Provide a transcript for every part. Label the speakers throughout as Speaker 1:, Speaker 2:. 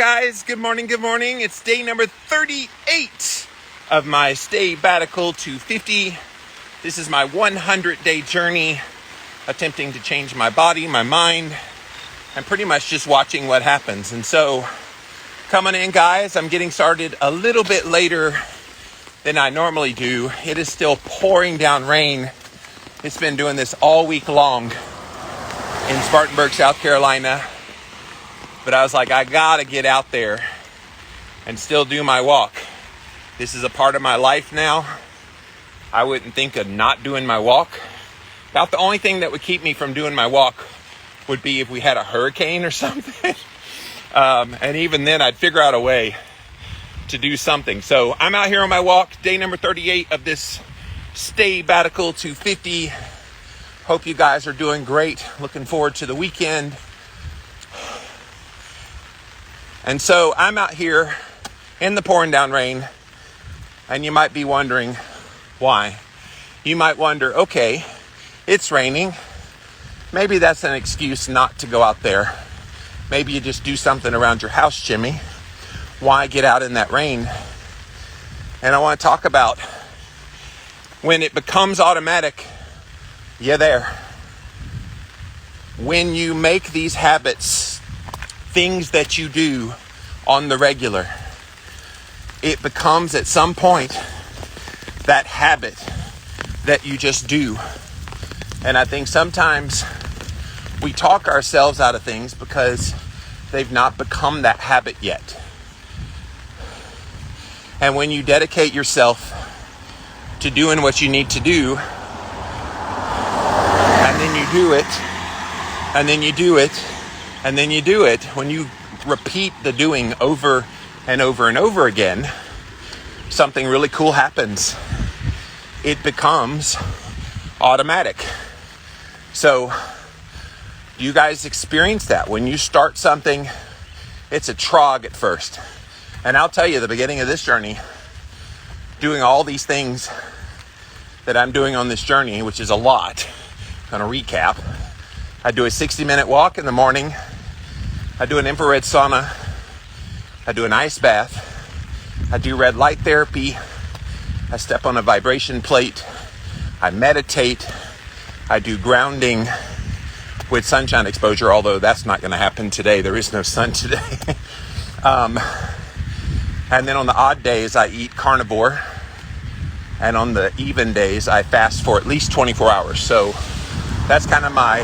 Speaker 1: Guys, good morning. It's day number 38 of my stay sabbatical to 50. This is my 100-day journey, attempting to change my body, my mind, and pretty much just watching what happens. And so, coming in, guys, I'm getting started a little bit later than I normally do. It is still pouring down rain. It's been doing this all week long in Spartanburg, South Carolina. But I was like, I gotta get out there and still do my walk. This is a part of my life now. I wouldn't think of not doing my walk. About the only thing that would keep me from doing my walk would be if we had a hurricane or something. And even then, I'd figure out a way to do something. So I'm out here on my walk, day number 38 of this stay sabbatical to 50. Hope you guys are doing great. Looking forward to the weekend. And so I'm out here in the pouring down rain, and you might be wondering why. You might wonder, okay, it's raining. Maybe that's an excuse not to go out there. Maybe you just do something around your house, Jimmy. Why get out in that rain? And I want to talk about when it becomes automatic, you're there. When you make these habits things that you do on the regular, it becomes at some point that habit that you just do. And I think sometimes we talk ourselves out of things because they've not become that habit yet. And when you dedicate yourself to doing what you need to do, and then you do it, and then you do it, and then you do it, when you repeat the doing over and over and over again, something really cool happens. It becomes automatic. So, do you guys experience that? When you start something, it's a trog at first. And I'll tell you, the beginning of this journey, doing all these things that I'm doing on this journey, which is a lot, I'm going to recap. I do a 60-minute walk in the morning. I do an infrared sauna. I do an ice bath. I do red light therapy. I step on a vibration plate. I meditate. I do grounding with sunshine exposure, although that's not going to happen today. There is no sun today. And then on the odd days, I eat carnivore. And on the even days, I fast for at least 24 hours. So that's kind of my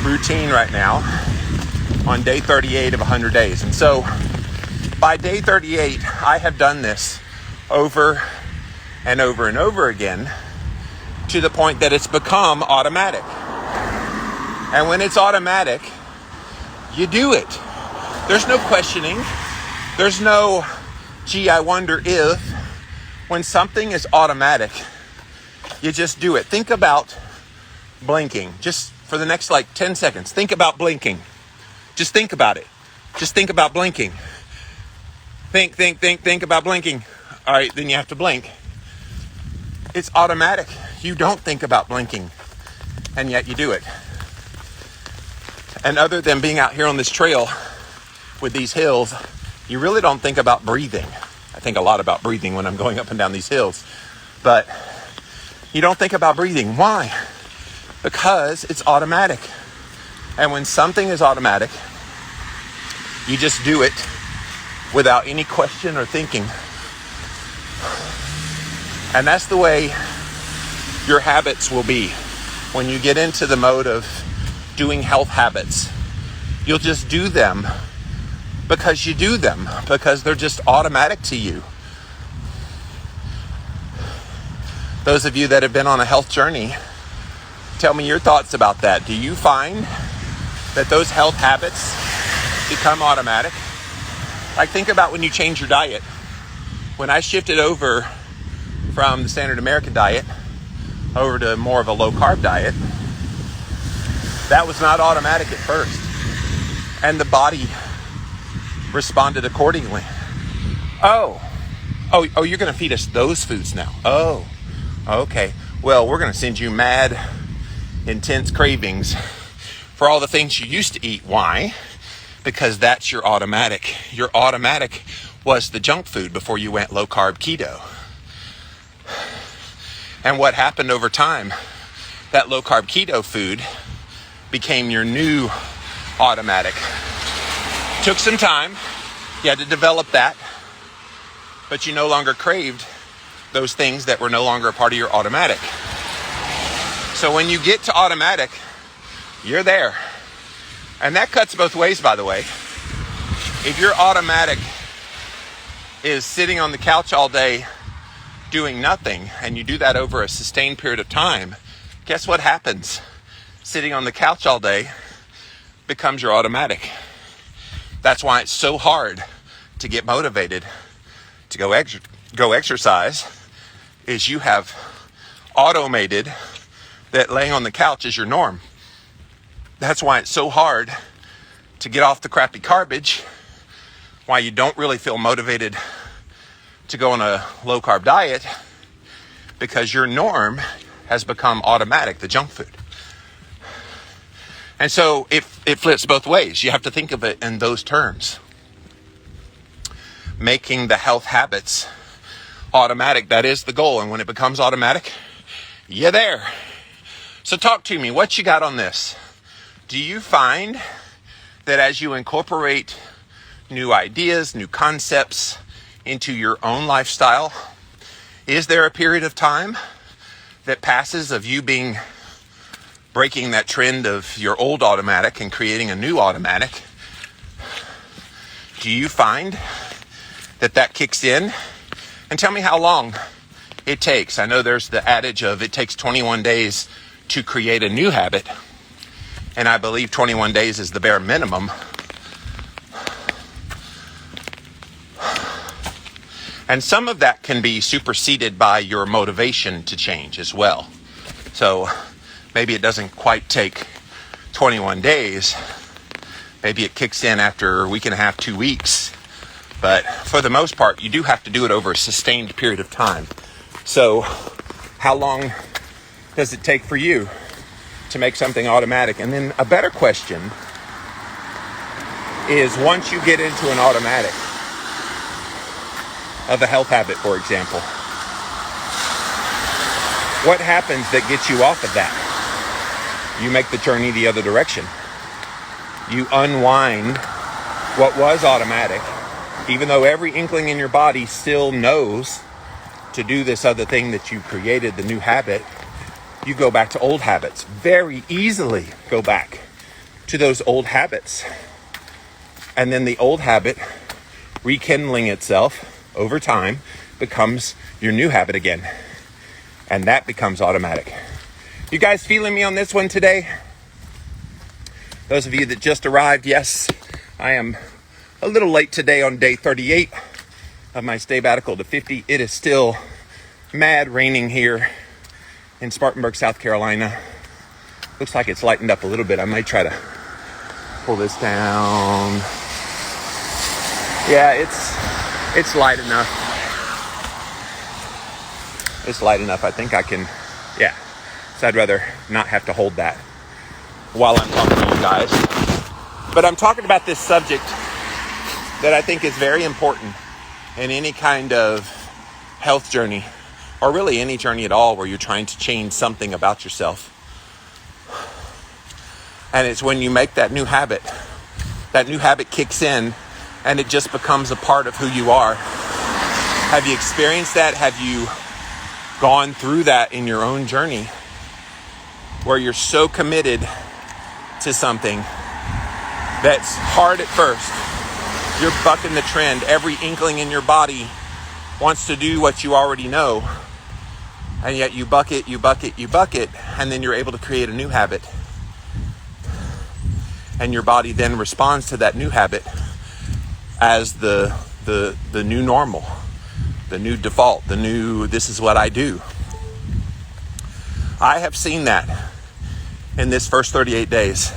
Speaker 1: routine right now on day 38 of 100 days. And so by day 38, I have done this over and over and over again to the point that it's become automatic. And when it's automatic, you do it. There's no questioning. There's no, gee, I wonder if. When something is automatic, you just do it. Think about blinking. Just for the next 10 seconds, think about blinking. Just think about it. Just think about blinking. Think about blinking. All right, then you have to blink. It's automatic. You don't think about blinking, and yet you do it. And other than being out here on this trail with these hills, you really don't think about breathing. I think a lot about breathing when I'm going up and down these hills, but you don't think about breathing. Why? Because it's automatic. And when something is automatic, you just do it without any question or thinking. And that's the way your habits will be. When you get into the mode of doing health habits, you'll just do them because you do them, because they're just automatic to you. Those of you that have been on a health journey, tell me your thoughts about that. Do you find that those health habits become automatic? Like, think about when you change your diet. When I shifted over from the standard American diet over to more of a low-carb diet, that was not automatic at first. And the body responded accordingly. Oh, you're going to feed us those foods now. Oh, okay. Well, we're going to send you mad, intense cravings for all the things you used to eat. Why? because that's your automatic. Your automatic was the junk food before you went low carb keto. And what happened over time, that low carb keto food became your new automatic. Took some time, you had to develop that, but you no longer craved those things that were no longer a part of your automatic. So when you get to automatic, you're there. And that cuts both ways, by the way. If your automatic is sitting on the couch all day doing nothing, and you do that over a sustained period of time, guess what happens? Sitting on the couch all day becomes your automatic. That's why it's so hard to get motivated to go exercise, is you have automated that laying on the couch is your norm. That's why it's so hard to get off the crappy garbage, why you don't really feel motivated to go on a low carb diet, because your norm has become automatic, the junk food. And so it flips both ways. You have to think of it in those terms. Making the health habits automatic, that is the goal. And when it becomes automatic, you're there. So talk to me. What you got on this? Do you find that as you incorporate new ideas, new concepts into your own lifestyle, is there a period of time that passes of you breaking that trend of your old automatic and creating a new automatic? Do you find that kicks in? And tell me how long it takes. I know there's the adage of it takes 21 days to create a new habit. And I believe 21 days is the bare minimum. And some of that can be superseded by your motivation to change as well. So maybe it doesn't quite take 21 days. Maybe it kicks in after a week and a half, 2 weeks. But for the most part, you do have to do it over a sustained period of time. So how long does it take for you to make something automatic? And then a better question is, once you get into an automatic of a health habit, for example, what happens that gets you off of that? You make the journey the other direction. You unwind what was automatic, even though every inkling in your body still knows to do this other thing that you created, the new habit. You go back to old habits. Very easily go back to those old habits. And then the old habit, rekindling itself over time, becomes your new habit again. And that becomes automatic. You guys feeling me on this one today? Those of you that just arrived, yes, I am a little late today on day 38 of my sabbatical to 50. It is still mad raining here in Spartanburg, South Carolina. Looks like it's lightened up a little bit. I might try to pull this down. Yeah, it's light enough. It's light enough. I think I can, yeah. So I'd rather not have to hold that while I'm talking to you guys. But I'm talking about this subject that I think is very important in any kind of health journey, or really any journey at all where you're trying to change something about yourself. And it's when you make that new habit kicks in and it just becomes a part of who you are. Have you experienced that? Have you gone through that in your own journey where you're so committed to something that's hard at first? You're bucking the trend. Every inkling in your body wants to do what you already know. And yet you buck it, and then you're able to create a new habit. And your body then responds to that new habit as the new normal, the new default, the new, this is what I do. I have seen that in this first 38 days.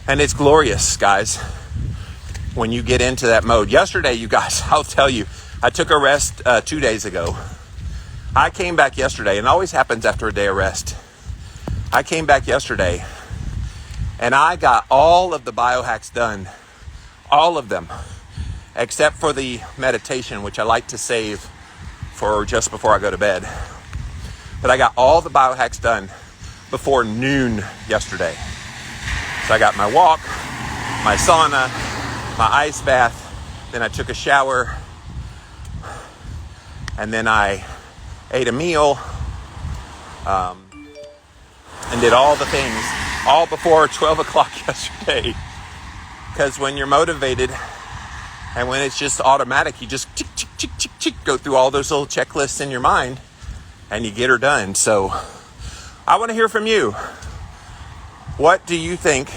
Speaker 1: And it's glorious, guys, when you get into that mode. Yesterday, you guys, I'll tell you, I took a rest 2 days ago. I came back yesterday, and it always happens after a day of rest. I came back yesterday, and I got all of the biohacks done All of them, except for the meditation, which I like to save for just before I go to bed. But I got all the biohacks done before noon yesterday. So I got my walk, my sauna, my ice bath, then I took a shower, and then I ate a meal, and did all the things, all before 12 o'clock yesterday. Because when you're motivated and when it's just automatic, you just go through all those little checklists in your mind and you get her done. So I want to hear from you. What do you think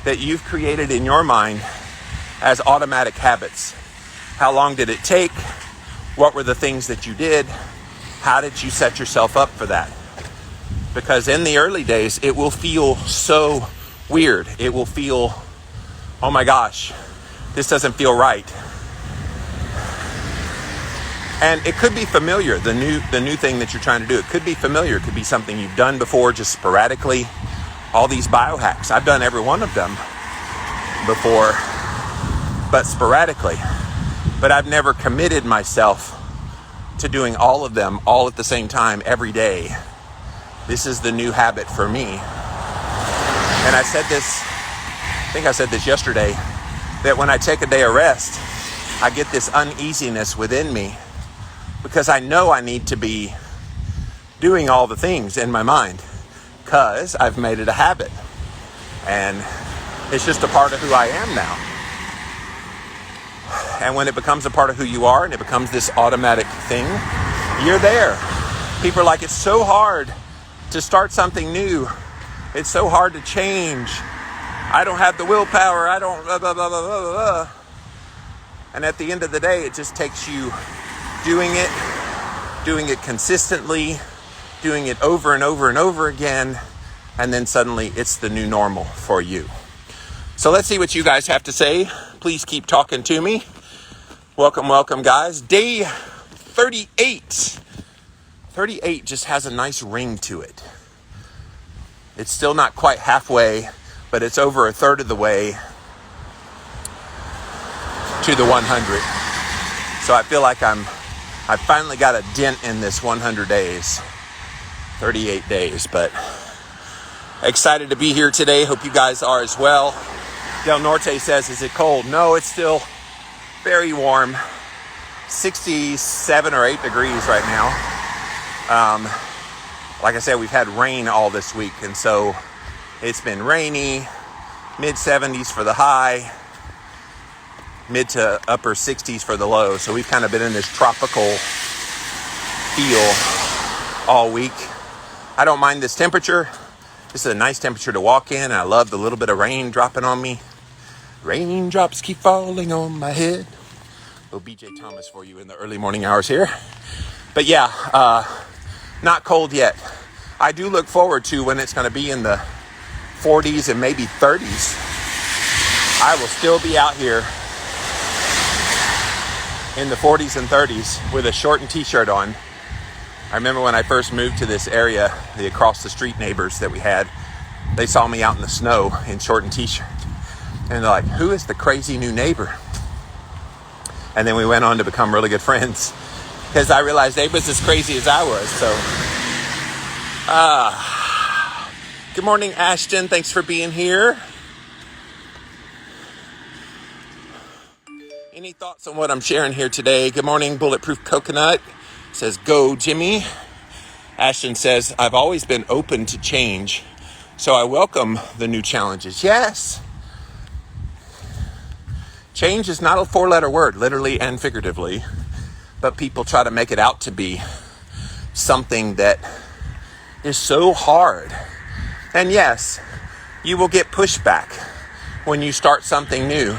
Speaker 1: that you've created in your mind as automatic habits? How long did it take? What were the things that you did? How did you set yourself up for that? Because in the early days, it will feel so weird. It will feel, oh my gosh, this doesn't feel right. And it could be familiar, the new thing that you're trying to do. It could be familiar. It could be something you've done before, just sporadically. All these biohacks, I've done every one of them before, but sporadically. But I've never committed myself to doing all of them all at the same time every day. This is the new habit for me. And I think I said this yesterday, that when I take a day of rest, I get this uneasiness within me because I know I need to be doing all the things in my mind because I've made it a habit. And it's just a part of who I am now. And when it becomes a part of who you are and it becomes this automatic thing, you're there. People are like, it's so hard to start something new. It's so hard to change. I don't have the willpower. I don't blah, blah, blah, blah, blah, blah. And at the end of the day, it just takes you doing it consistently, doing it over and over and over again, and then suddenly it's the new normal for you. So let's see what you guys have to say. Please keep talking to me. Welcome, guys. Day 38. 38 just has a nice ring to it. It's still not quite halfway, but it's over a third of the way to the 100. So I feel like I finally got a dent in this 100 days, 38 days, but excited to be here today. Hope you guys are as well. Del Norte says, is it cold? No, it's still very warm. 67 or 8 degrees right now. Like I said, we've had rain all this week, and so it's been rainy, mid 70s for the high, mid to upper 60s for the low. So we've kind of been in this tropical feel all week. I don't mind this temperature. This is a nice temperature to walk in, and I love the little bit of rain dropping on me. Raindrops keep falling on my head. Little BJ Thomas for you in the early morning hours here. But yeah, not cold yet. I do look forward to when it's going to be in the 40s and maybe 30s. I will still be out here in the 40s and 30s with a shortened t-shirt on. I remember when I first moved to this area, the across the street neighbors that we had, they saw me out in the snow in shortened t-shirt. And they're like, who is the crazy new neighbor? And then we went on to become really good friends because I realized they was as crazy as I was. So, good morning, Ashton. Thanks for being here. Any thoughts on what I'm sharing here today? Good morning, Bulletproof Coconut. Says, go, Jimmy. Ashton says, I've always been open to change, so I welcome the new challenges. Yes. Change is not a 4-letter word, literally and figuratively, but people try to make it out to be something that is so hard. And yes, you will get pushback when you start something new,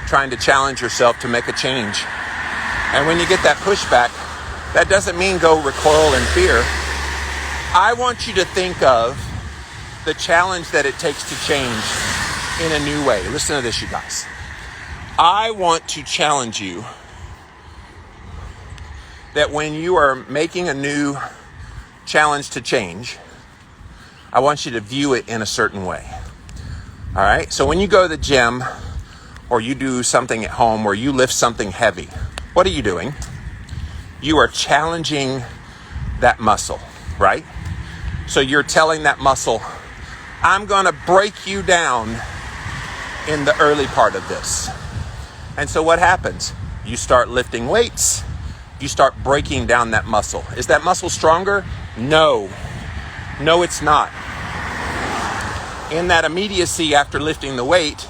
Speaker 1: trying to challenge yourself to make a change. And when you get that pushback, that doesn't mean go recoil in fear. I want you to think of the challenge that it takes to change in a new way. Listen to this, you guys. I want to challenge you that when you are making a new challenge to change, I want you to view it in a certain way. All right? So when you go to the gym, or you do something at home where you lift something heavy, what are you doing? You are challenging that muscle, right? So you're telling that muscle, I'm going to break you down in the early part of this. And so what happens? You start lifting weights. You start breaking down that muscle. Is that muscle stronger? No. No, it's not. In that immediacy after lifting the weight,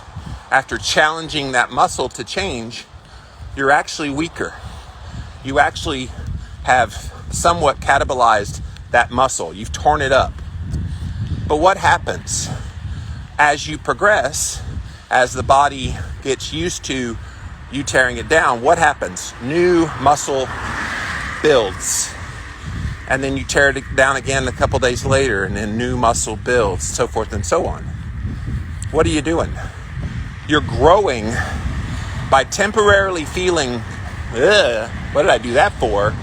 Speaker 1: after challenging that muscle to change, you're actually weaker. You actually have somewhat catabolized that muscle. You've torn it up. But what happens as you progress, as the body gets used to you tearing it down? What happens? New muscle builds. And then you tear it down again a couple days later, and then new muscle builds, so forth and so on. What are you doing? You're growing by temporarily feeling, what did I do that for?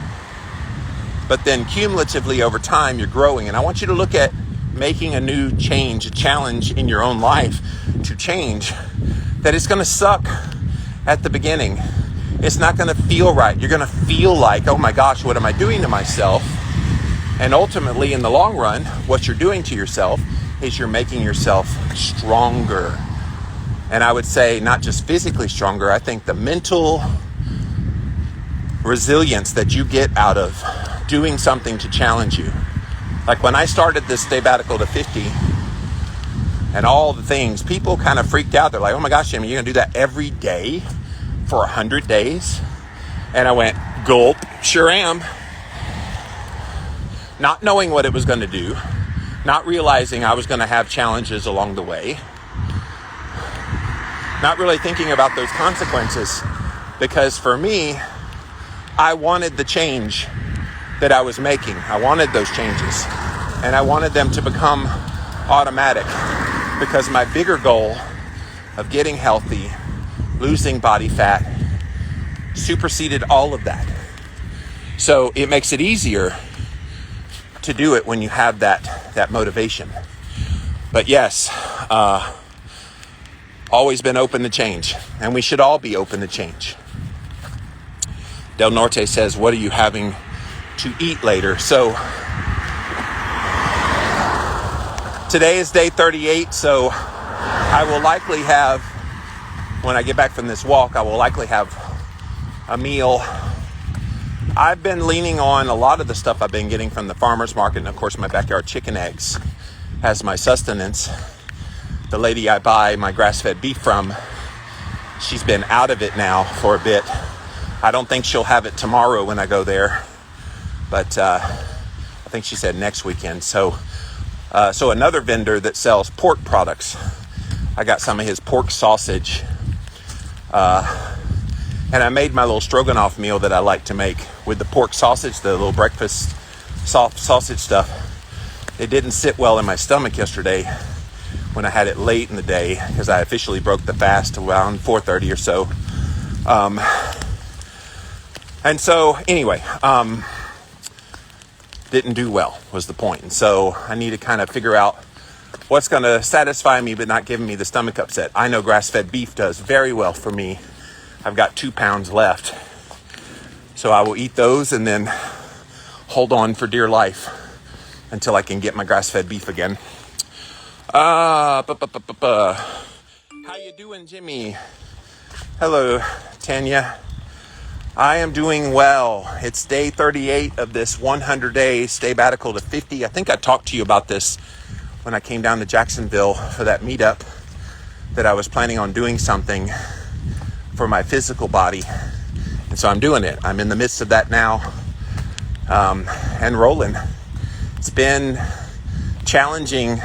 Speaker 1: But then cumulatively over time, you're growing. And I want you to look at making a new change, a challenge in your own life to change, that it's going to suck at the beginning. It's not going to feel right. You're going to feel like, oh my gosh, what am I doing to myself? And ultimately, in the long run, what you're doing to yourself is you're making yourself stronger. And I would say not just physically stronger, I think the mental resilience that you get out of doing something to challenge you. Like when I started this sabbatical to 50 and all the things, people kind of freaked out. They're like, oh my gosh, Jimmy, you're going to do that every day for 100 days? And I went, gulp, sure am. Not knowing what it was going to do, not realizing I was going to have challenges along the way, not really thinking about those consequences, because for me, I wanted the change that I was making. I wanted those changes, and I wanted them to become automatic, because my bigger goal of getting healthy, losing body fat, superseded all of that. So it makes it easier to do it when you have that motivation. But yes, always been open to change, and we should all be open to change. Del Norte says, what are you having to eat later? So today is day 38, so I will likely have, when I get back from this walk, I will likely have a meal. I've been leaning on a lot of the stuff I've been getting from the farmer's market, and of course my backyard chicken eggs as my sustenance. The lady I buy my grass-fed beef from, she's been out of it now for a bit. I don't think she'll have it tomorrow when I go there, but I think she said next weekend. So another vendor that sells pork products, I got some of his pork sausage, and I made my little stroganoff meal that I like to make with the pork sausage, the little breakfast soft sausage stuff. It didn't sit well in my stomach yesterday when I had it late in the day, because I officially broke the fast around 4:30 or so. And so anyway, didn't do well was the point. And so I need to kind of figure out what's going to satisfy me but not giving me the stomach upset. I know grass-fed beef does very well for me. I've got 2 pounds left. So I will eat those and then hold on for dear life until I can get my grass-fed beef again. How you doing, Jimmy? Hello, Tanya. I am doing well. It's day 38 of this 100-day sabbatical to 50. I think I talked to you about this when I came down to Jacksonville for that meetup, that I was planning on doing something for my physical body. And so I'm doing it. I'm in the midst of that now, and rolling. It's been challenging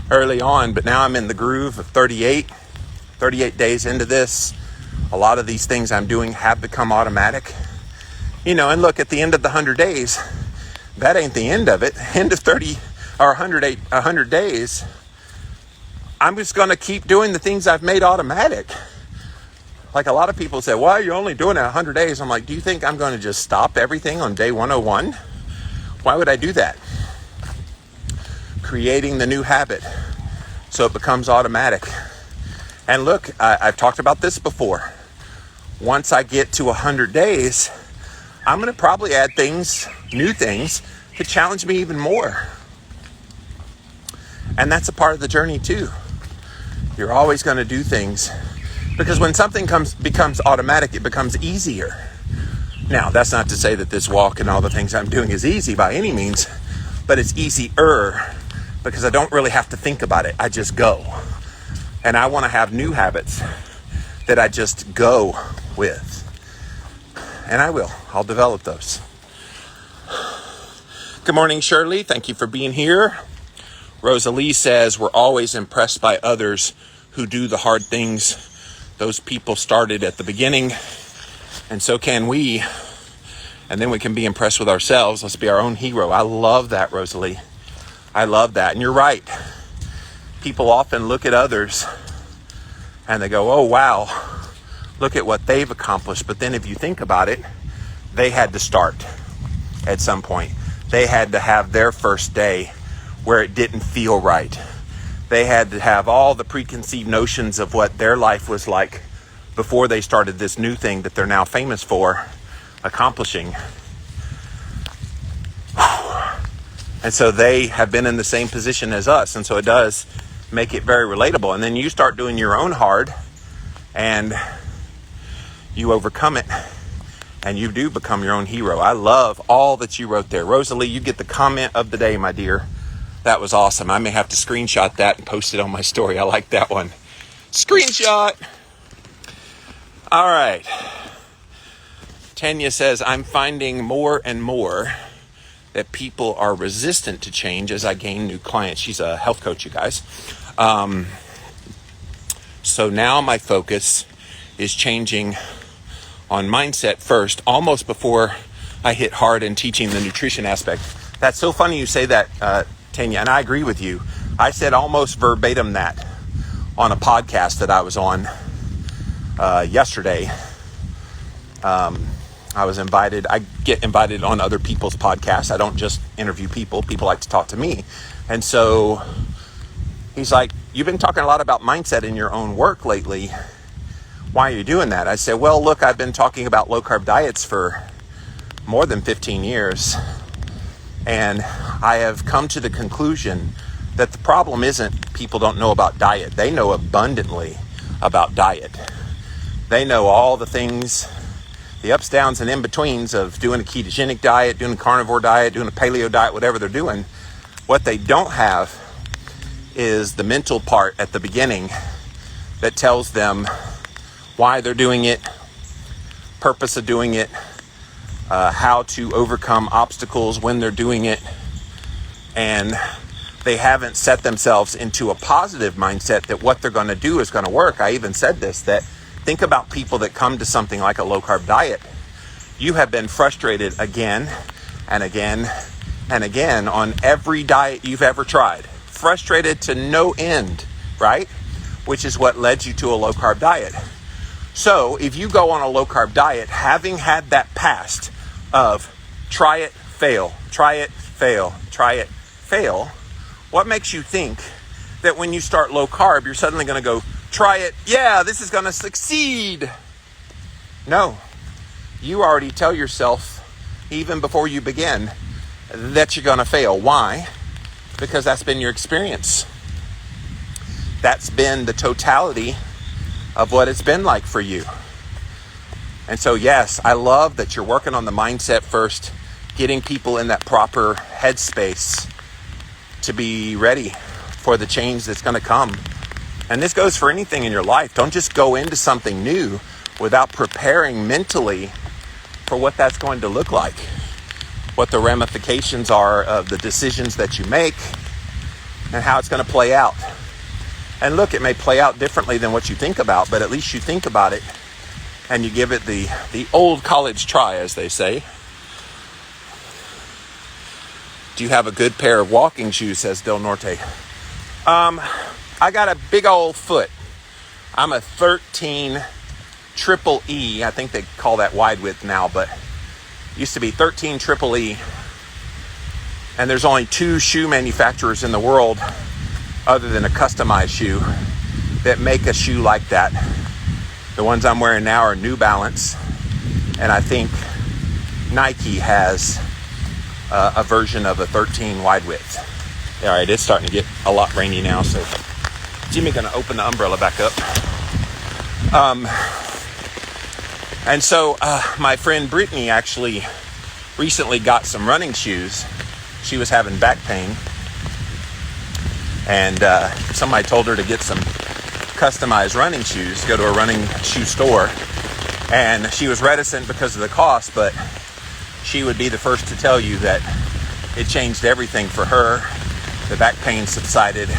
Speaker 1: early on, but now I'm in the groove of 38 days into this. A lot of these things I'm doing have become automatic. You know, and look, at the end of the 100 days, that ain't the end of it. End of 30 or 100 days, I'm just going to keep doing the things I've made automatic. Like a lot of people say, why are you only doing it 100 days? I'm like, do you think I'm going to just stop everything on day 101? Why would I do that? Creating the new habit so it becomes automatic. And look, I've talked about this before. Once I get to 100 days, I'm going to probably add things, new things, to challenge me even more. And that's a part of the journey too. You're always going to do things, because when something becomes automatic, it becomes easier. Now, that's not to say that this walk and all the things I'm doing is easy by any means, but it's easier because I don't really have to think about it. I just go. And I want to have new habits that I just go with. And I will. I'll develop those. Good morning, Shirley. Thank you for being here. Rosalie says, we're always impressed by others who do the hard things. Those people started at the beginning, and so can we. And then we can be impressed with ourselves. Let's be our own hero. I love that, Rosalie. I love that. And you're right. People often look at others and they go, oh, wow, look at what they've accomplished. But then if you think about it, they had to start at some point. They had to have their first day where it didn't feel right. They had to have all the preconceived notions of what their life was like before they started this new thing that they're now famous for accomplishing. And so they have been in the same position as us. And so it does make it very relatable. And then you start doing your own hard and you overcome it and you do become your own hero. I love all that you wrote there. Rosalie, you get the comment of the day, my dear. That was awesome. I may have to screenshot that and post it on my story. I like that one. Screenshot. All right. Tanya says, I'm finding more and more that people are resistant to change as I gain new clients. She's a health coach, you guys. So now my focus is changing on mindset first, almost before I hit hard in teaching the nutrition aspect. That's so funny you say that, Tanya, and I agree with you. I said almost verbatim that on a podcast that I was on yesterday. I was invited. I get invited on other people's podcasts. I don't just interview people. People like to talk to me. And so he's like, you've been talking a lot about mindset in your own work lately. Why are you doing that? I said, well, look, I've been talking about low carb diets for more than 15 years. And I have come to the conclusion that the problem isn't people don't know about diet. They know abundantly about diet. They know all the things, the ups, downs, and in-betweens of doing a ketogenic diet, doing a carnivore diet, doing a paleo diet, whatever they're doing. What they don't have is the mental part at the beginning that tells them why they're doing it, purpose of doing it, how to overcome obstacles when they're doing it. And they haven't set themselves into a positive mindset that what they're going to do is going to work. I even said this, that think about people that come to something like a low-carb diet. You have been frustrated again and again and again on every diet you've ever tried. Frustrated to no end, right? Which is what led you to a low-carb diet. So if you go on a low-carb diet, having had that past of try it, fail, try it, fail, try it, fail, what makes you think that when you start low-carb, you're suddenly going to go, try it, yeah, this is going to succeed? No. You already tell yourself, even before you begin, that you're going to fail. Why? Because that's been your experience. That's been the totality of what it's been like for you. And so, yes, I love that you're working on the mindset first, getting people in that proper headspace to be ready for the change that's going to come. And this goes for anything in your life. Don't just go into something new without preparing mentally for what that's going to look like, what the ramifications are of the decisions that you make, and how it's going to play out. And look, it may play out differently than what you think about, but at least you think about it and you give it the old college try, as they say. Do you have a good pair of walking shoes, says Del Norte. I got a big old foot. I'm a 13 triple E. I think they call that wide width now, but used to be 13 triple E. And there's only 2 shoe manufacturers in the world other than a customized shoe that make a shoe like that. The ones I'm wearing now are New Balance, and I think Nike has a version of a 13 wide width. All right, it's starting to get a lot rainy now, so Jimmy's gonna open the umbrella back up. And so my friend Brittany actually recently got some running shoes. She was having back pain, and somebody told her to get some customized running shoes, go to a running shoe store, and she was reticent because of the cost, but she would be the first to tell you that it changed everything for her. The back pain subsided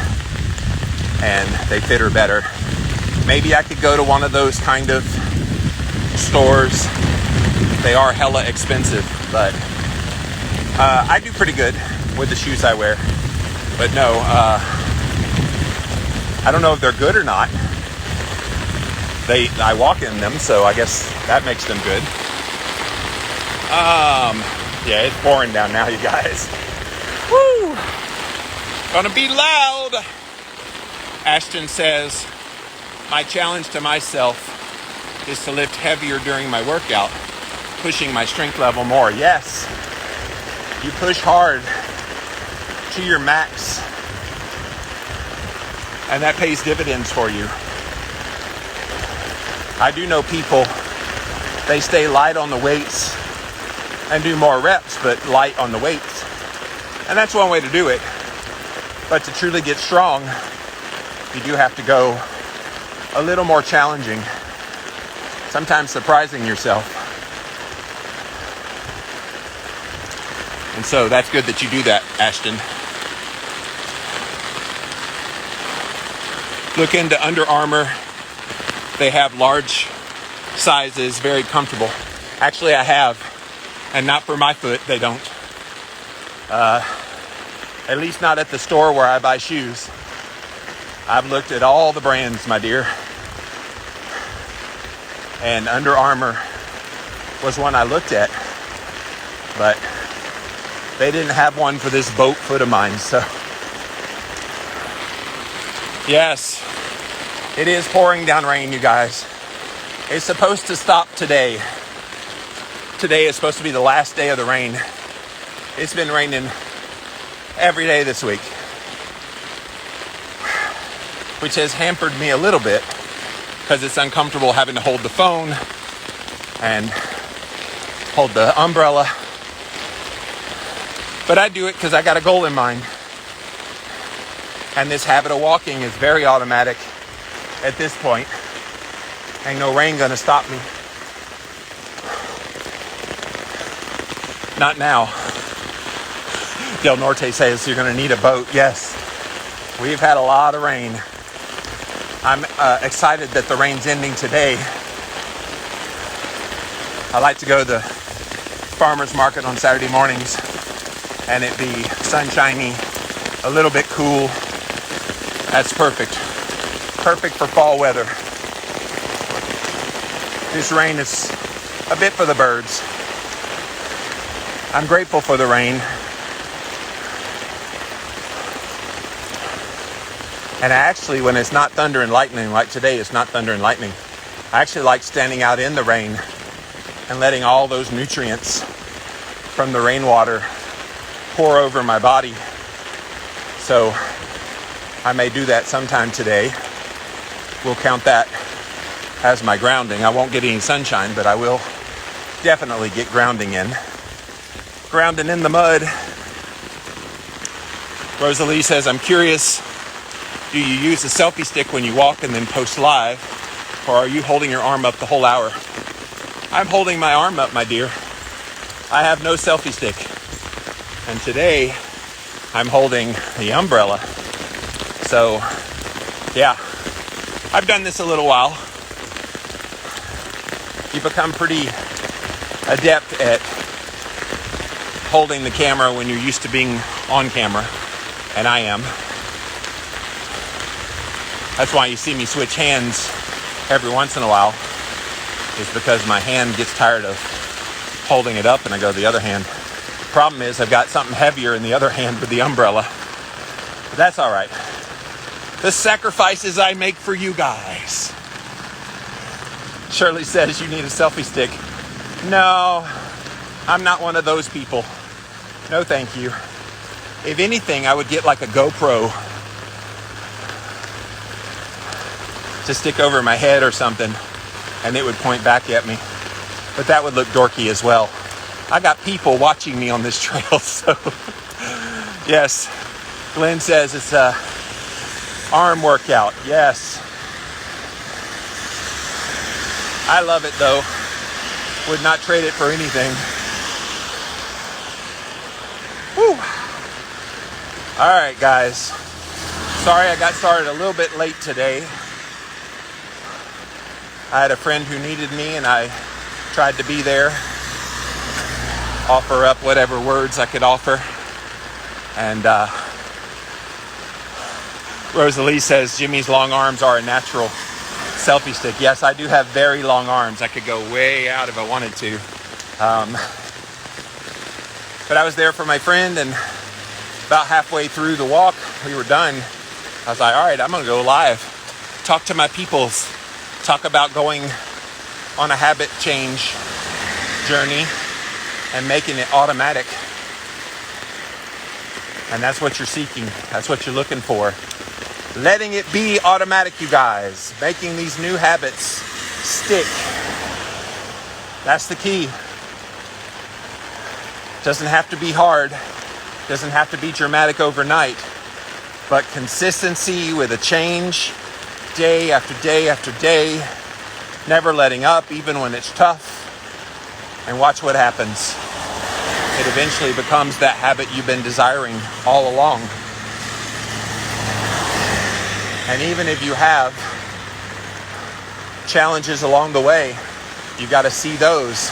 Speaker 1: and they fit her better. Maybe I could go to one of those kind of stores. They are hella expensive, but I do pretty good with the shoes I wear. But no, I don't know if they're good or not. I walk in them, so I guess that makes them good. Yeah, it's pouring down now, you guys. Woo! Gonna be loud. Ashton says, my challenge to myself is to lift heavier during my workout, pushing my strength level more. Yes, you push hard to your max, and that pays dividends for you. I do know people, they stay light on the weights and do more reps, but light on the weights. And that's one way to do it. But to truly get strong, you do have to go a little more challenging, sometimes surprising yourself. And so that's good that you do that, Ashton. Look into Under Armour. They have large sizes, very comfortable. Actually, I have, and not for my foot, they don't. At least not at the store where I buy shoes. I've looked at all the brands, my dear. And Under Armour was one I looked at, but they didn't have one for this boat foot of mine, so. Yes, it is pouring down rain, you guys. It's supposed to stop today. Today is supposed to be the last day of the rain. It's been raining every day this week, which has hampered me a little bit because it's uncomfortable having to hold the phone and hold the umbrella. But I do it because I got a goal in mind. And this habit of walking is very automatic at this point. Ain't no rain gonna stop me. Not now. Del Norte says you're gonna need a boat. Yes, we've had a lot of rain. I'm excited that the rain's ending today. I like to go to the farmer's market on Saturday mornings and it be sunshiny, a little bit cool. That's perfect. Perfect for fall weather. This rain is a bit for the birds. I'm grateful for the rain. And actually, when it's not thunder and lightning, like today, it's not thunder and lightning. I actually like standing out in the rain and letting all those nutrients from the rainwater pour over my body. So I may do that sometime today. We'll count that as my grounding. I won't get any sunshine, but I will definitely get grounding in. Grounding in the mud. Rosalie says, I'm curious, do you use a selfie stick when you walk and then post live? Or are you holding your arm up the whole hour? I'm holding my arm up, my dear. I have no selfie stick. And today, I'm holding the umbrella. So, yeah, I've done this a little while. You become pretty adept at holding the camera when you're used to being on camera, and I am. That's why you see me switch hands every once in a while, is because my hand gets tired of holding it up and I go to the other hand. Problem is I've got something heavier in the other hand with the umbrella, but that's all right. the sacrifices I make for you guys. Shirley says you need a selfie stick. No, I'm not one of those people. No, thank you. If anything, I would get like a GoPro to stick over my head or something, and it would point back at me. But that would look dorky as well. I got people watching me on this trail, so yes. Glenn says it's a arm workout. Yes. I love it though. Would not trade it for anything. Whew. All right, guys. Sorry I got started a little bit late today. I had a friend who needed me and I tried to be there. Offer up whatever words I could offer. And Rosalie says Jimmy's long arms are a natural selfie stick. Yes, I do have very long arms. I could go way out if I wanted to. But I was there for my friend, and about halfway through the walk, we were done. I was like, all right, I'm going to go live. Talk to my peoples. Talk about going on a habit change journey and making it automatic. And that's what you're seeking. That's what you're looking for. Letting it be automatic, you guys. Making these new habits stick. That's the key. Doesn't have to be hard. Doesn't have to be dramatic overnight. But consistency with a change, day after day after day. Never letting up, even when it's tough. And watch what happens. It eventually becomes that habit you've been desiring all along. And even if you have challenges along the way, you got to see those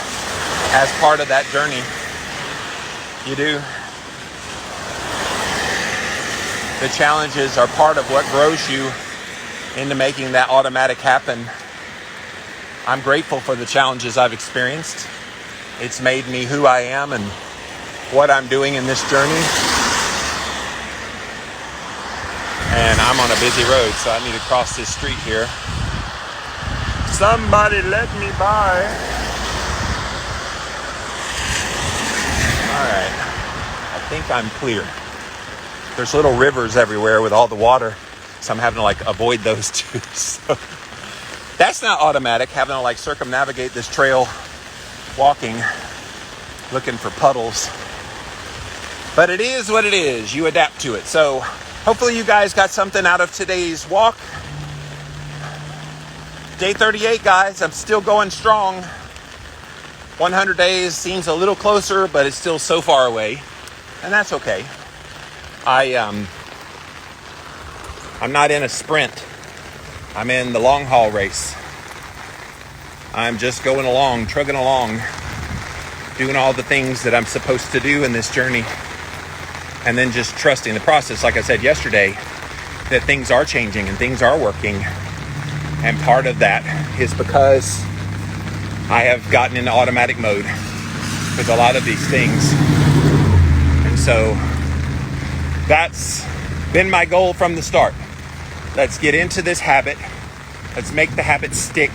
Speaker 1: as part of that journey. You do. The challenges are part of what grows you into making that automatic happen. I'm grateful for the challenges I've experienced. It's made me who I am and what I'm doing in this journey. And I'm on a busy road, so I need to cross this street here. Somebody let me by. All right, I think I'm clear. There's little rivers everywhere with all the water, so I'm having to avoid those too. So that's not automatic, having to circumnavigate this trail walking, looking for puddles. But it is what it is. You adapt to it. So hopefully you guys got something out of today's walk. Day 38, guys. I'm still going strong. 100 days seems a little closer, but it's still so far away. And that's okay. I'm not in a sprint. I'm in the long haul race. I'm just going along, trugging along, doing all the things that I'm supposed to do in this journey. And then just trusting the process, like I said yesterday, that things are changing and things are working. And part of that is because I have gotten into automatic mode with a lot of these things. And so that's been my goal from the start. Let's get into this habit. Let's make the habit stick.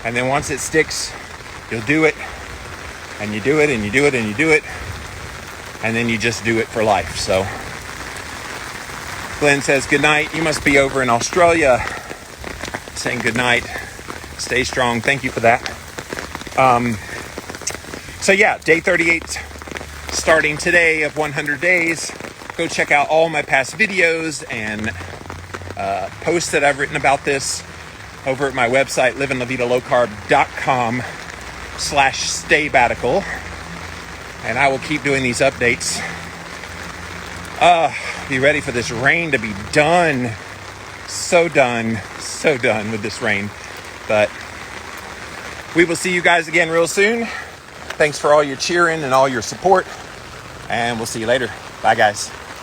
Speaker 1: And then once it sticks, you'll do it. And you do it and you do it and you do it. And then you just do it for life. So Glenn says, good night. You must be over in Australia. Saying good night. Stay strong. Thank you for that. So yeah, day 38 starting today of 100 days. Go check out all my past videos and posts that I've written about this over at my website, livinlavidalowcarb.com/staybatical. And I will keep doing these updates. Be ready for this rain to be done. So done with this rain. But we will see you guys again real soon. Thanks for all your cheering and all your support. And we'll see you later. Bye, guys.